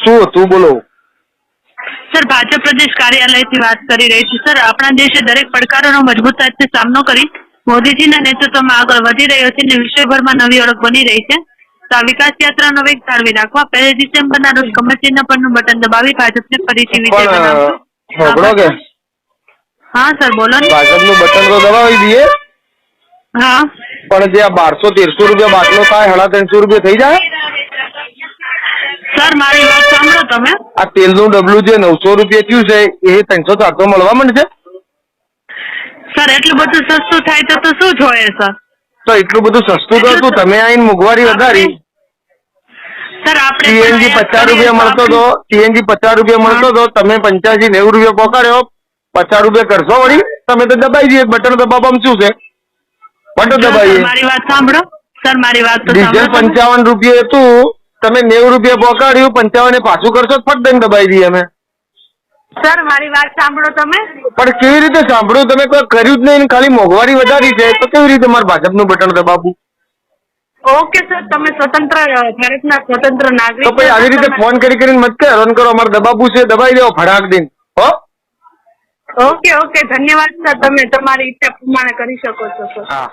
શું હતું બોલો? સર, ભાજપ પ્રદેશ કાર્યાલયથી વાત કરી રહી છું. સર, આપણા દેશે દરેક પડકારોનો મજબૂતાઈથી સામનો કરી મોદીજીના નેતૃત્વમાં આગળ વધી રહ્યો છે અને વિશ્વભરમાં નવી ઓળખ બની રહી છે. તો આ વિકાસ યાત્રાનો વેગ જાળવી રાખવા 1 ડિસેમ્બરના રોજ કમરચિહ્ન પરનું બટન દબાવી ભાજપને ફરીથી વિજય બનાવશું. સાંભળો કે હા સર, બોલો ને. ભાજપનું બટન તો દબાવી દઈએ, હા પણ જે આ 1200-1300 રૂપિયા બાટલો થાય 350 રૂપિયા થઈ જાય? સર, મારી વાત સાંભળો તમે. આ તેલનું ડબલું જે 900 રૂપિયા થયું છે એ 300-400 મળવા માંડશે? સર, એટલું બધું સસ્તું થાય તો શું જોઈએ સર? તો એટલું બધું સસ્તું તો હતું, તમે આઈને મોંઘવારી વધારી. સર, આપણે સીએનજી 50 રૂપિયા મળતો હતો, સીએનજી 50 રૂપિયા મળતો હતો, તમે 85-90 રૂપિયા પકડ્યો, 50 રૂપિયા કરશો વળી? તમે તો દબાઈ દઈએ, બટન દબાવવામાં શું છે? બટન દબાઈએ. મારી વાત સાંભળો સર, મારી વાત તો ડીઝલ 55 રૂપિયા હતું, તમે 90 રૂપિયા પકડ્યું, 55 પાછું કરશો, ફટ દઈને દબાઈ દઈએ અમે. સર, મારી વાત સાંભળો તમે. પણ કેવી રીતે સાંભળ્યું? તમે કોઈ કર્યું જ નહીં, ખાલી મોંઘવારી વધારી છે, તો કેવી રીતે મારે ભાજપનું બટન દબાવવું? ઓકે સર, તમે ભારતના સ્વતંત્ર નાગરિક. તો પછી આવી રીતે ફોન કરીને મત કે હેરાન કરો, અમારે દબાવવું છે દબાઈ દેવો ફટાક દઈને. હો, ઓકે, ધન્યવાદ સર, તમે તમારી ઈચ્છા પ્રમાણે કરી શકો છો સર. હા.